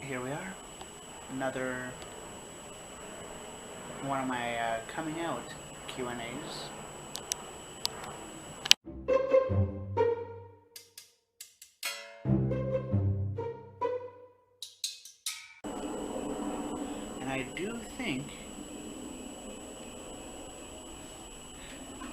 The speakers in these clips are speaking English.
here we are. Another one of my coming out Q&As. And I do think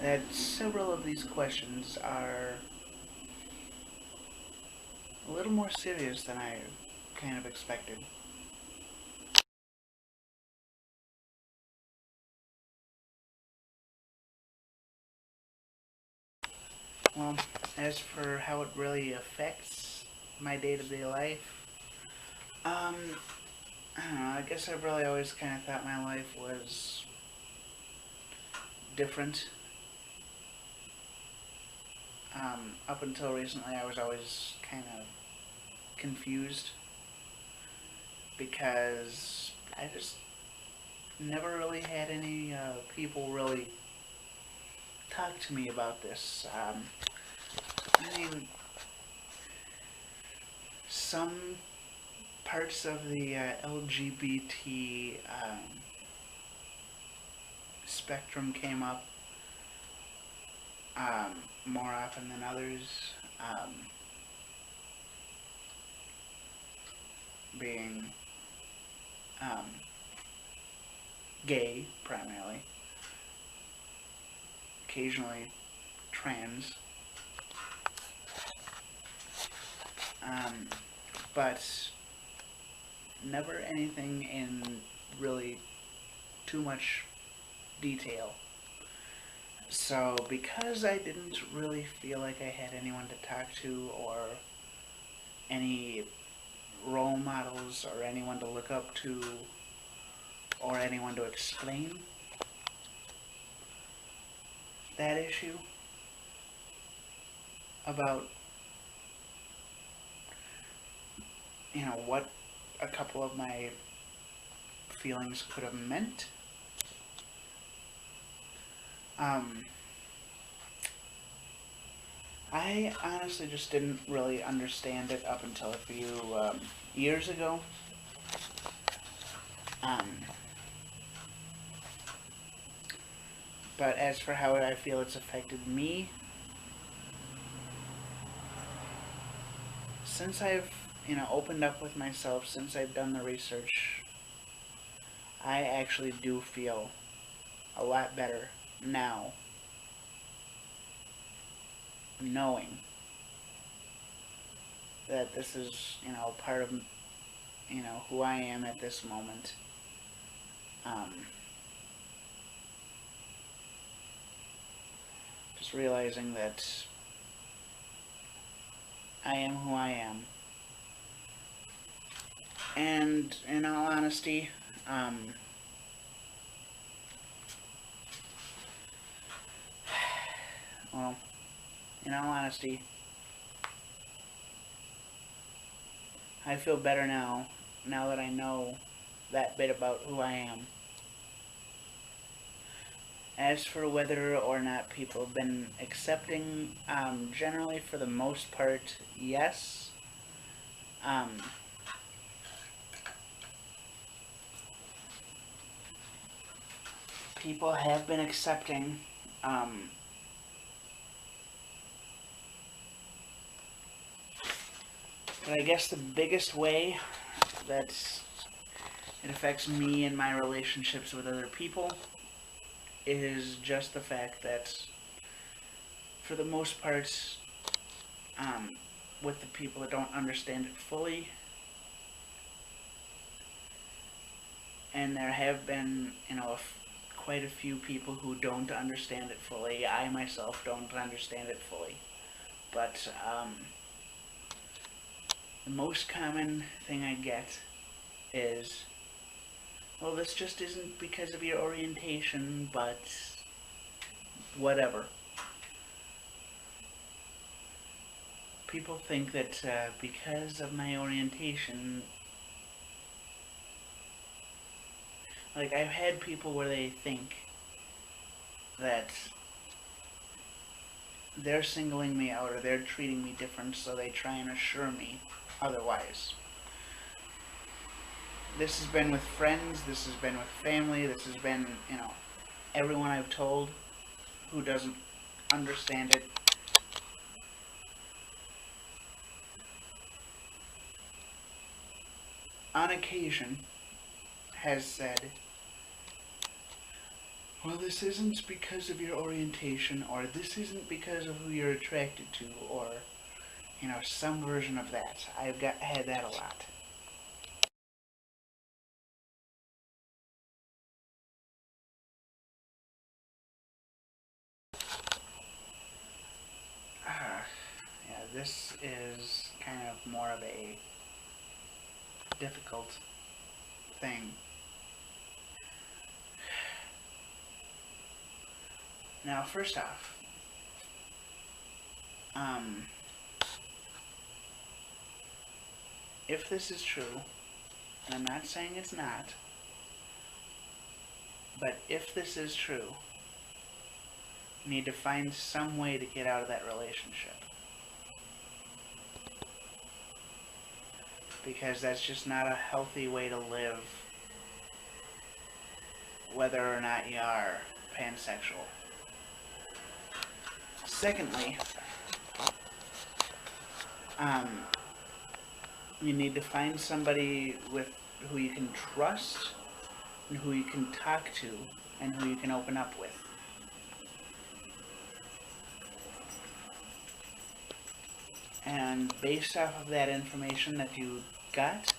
that several of these questions are a little more serious than I kind of expected. Well, as for how it really affects my day-to-day life, I don't know, I guess I've really always kind of thought my life was different. Up until recently, I was always kind of confused because I just never really had any people really talk to me about this. I mean, some parts of the LGBT spectrum came up more often than others. Being gay, primarily. Occasionally trans. But never anything in really too much detail. So because I didn't really feel like I had anyone to talk to or any role models or anyone to look up to or anyone to explain that issue about, what a couple of my feelings could have meant. I honestly just didn't really understand it up until a few years ago. But as for how I feel it's affected me, since I've, opened up with myself, since I've done the research, I actually do feel a lot better now, knowing that this is, part of, who I am at this moment. Just realizing that I am who I am. And in all honesty, well, in all honesty, I feel better now that I know that bit about who I am. As for whether or not people have been accepting, generally for the most part, yes. People have been accepting, but I guess the biggest way that it affects me and my relationships with other people is just the fact that, for the most part, with the people that don't understand it fully, and there have been, quite a few people who don't understand it fully. I myself don't understand it fully. But the most common thing I get is, well, this just isn't because of your orientation, but whatever. People think that because of my orientation, like, I've had people where they think that they're singling me out or they're treating me different, so they try and assure me otherwise. This has been with friends, this has been with family, this has been, everyone I've told who doesn't understand it. On occasion, has said, well, this isn't because of your orientation, or this isn't because of who you're attracted to, or, some version of that. Had that a lot. Yeah, this is kind of more of a difficult thing. Now, first off, if this is true, and I'm not saying it's not, but if this is true, you need to find some way to get out of that relationship. Because that's just not a healthy way to live, whether or not you are pansexual. Secondly, you need to find somebody who you can trust, and who you can talk to, and who you can open up with. And based off of that information that you got,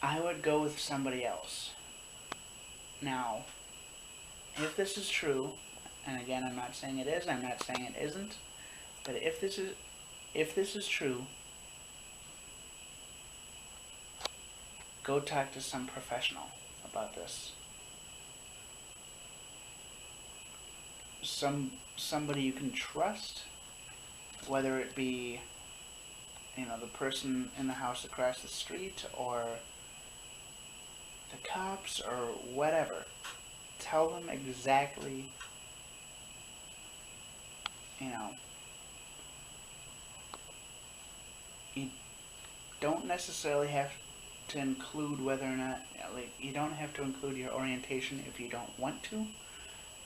I would go with somebody else. Now, if this is true, and again, I'm not saying it is, I'm not saying it isn't, but if this is true, go talk to some professional about this. Somebody you can trust, whether it be, the person in the house across the street, or the cops, or whatever. Tell them exactly, you don't necessarily have to include whether or not, you don't have to include your orientation if you don't want to.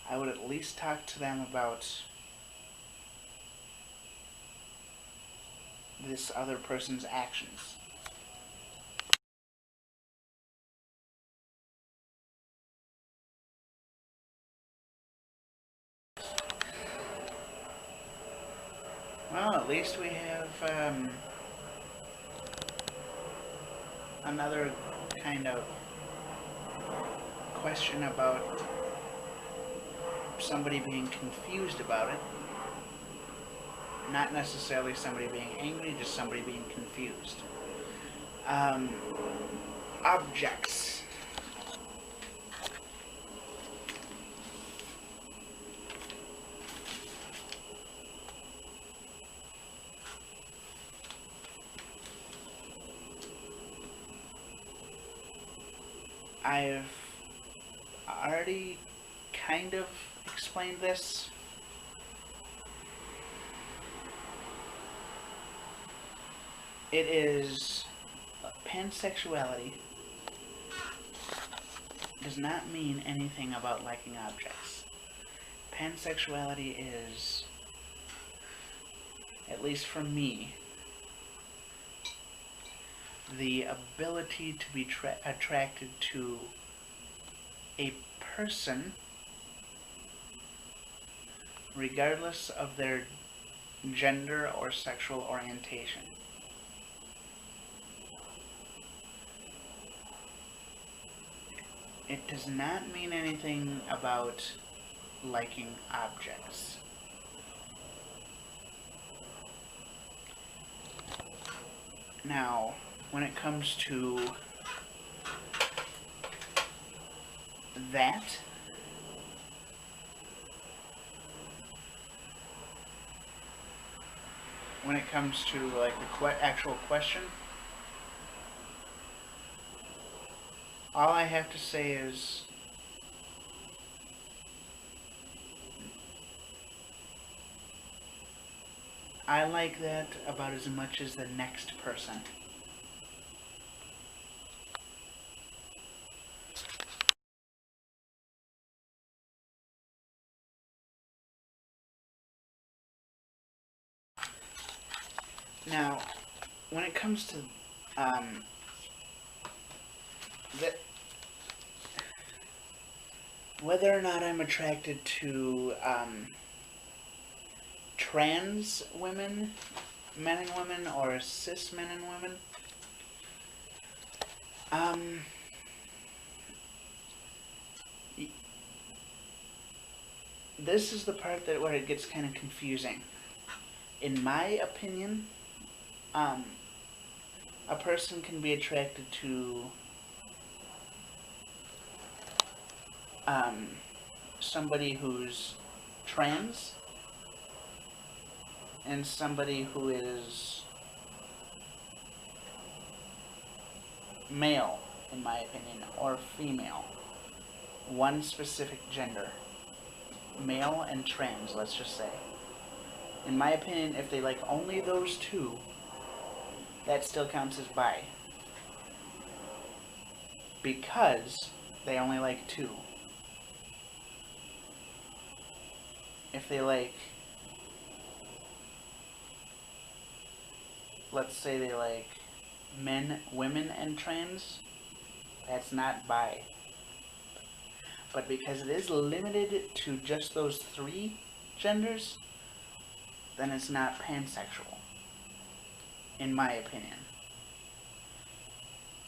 I would at least talk to them about this other person's actions. Well, at least we have another kind of question about somebody being confused about it. Not necessarily somebody being angry, just somebody being confused. Objects. I've already kind of explained this. It is pansexuality does not mean anything about liking objects. Pansexuality is, at least for me, the ability to be attracted to a person regardless of their gender or sexual orientation. It does not mean anything about liking objects. Now, when it comes to that, when it comes to like the actual question, all I have to say is I like that about as much as the next person. Now, when it comes to the, whether or not I'm attracted to trans women, men and women, or cis men and women, this is the part where it gets kind of confusing. In my opinion, a person can be attracted to somebody who's trans and somebody who is male, in my opinion, or female. One specific gender. Male and trans, let's just say. In my opinion, if they like only those two, that still counts as bi. Because they only like two. If they like, let's say they like men, women, and trans, that's not bi. But because it is limited to just those three genders, then it's not pansexual, in my opinion.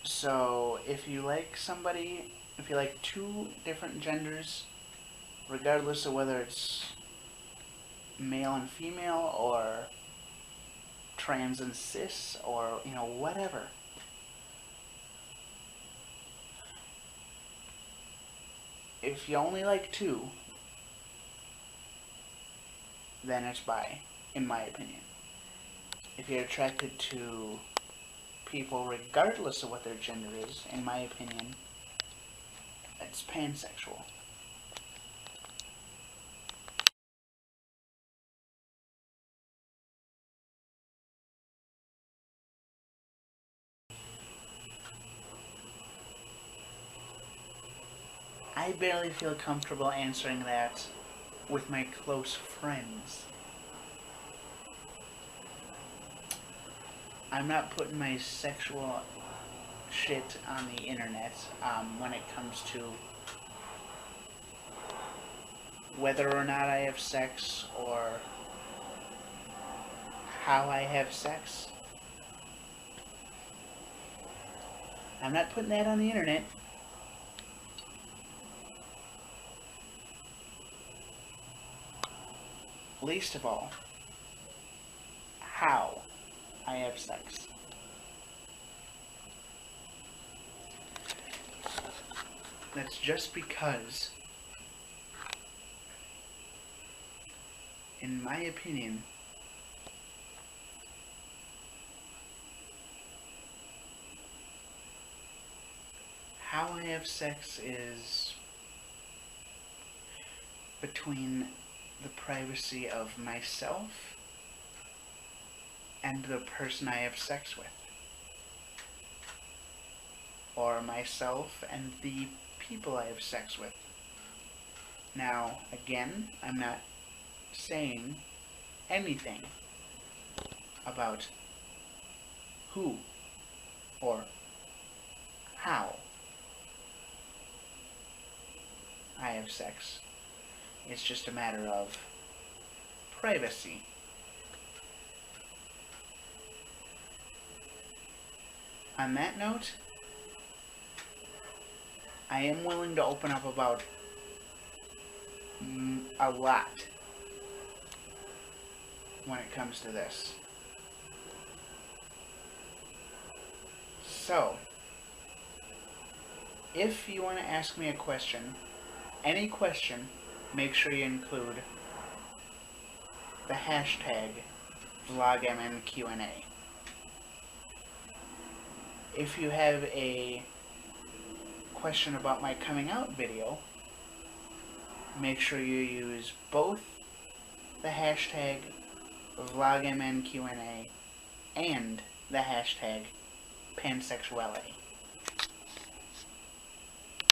So, if you like somebody, if you like two different genders, regardless of whether it's male and female, or trans and cis, or, whatever, if you only like two, then it's bi, in my opinion. If you're attracted to people regardless of what their gender is, in my opinion, it's pansexual. I barely feel comfortable answering that with my close friends. I'm not putting my sexual shit on the internet when it comes to whether or not I have sex or how I have sex. I'm not putting that on the internet. Least of all, how I have sex. That's just because, in my opinion, how I have sex is between the privacy of myself and the person I have sex with. Or myself and the people I have sex with. Now, again, I'm not saying anything about who or how I have sex. It's just a matter of privacy. On that note, I am willing to open up about a lot when it comes to this. So, if you want to ask me a question, any question, make sure you include the hashtag VlogMNQ&A. If you have a question about my coming out video, make sure you use both the hashtag VlogMNQ&A, and the hashtag Pansexuality.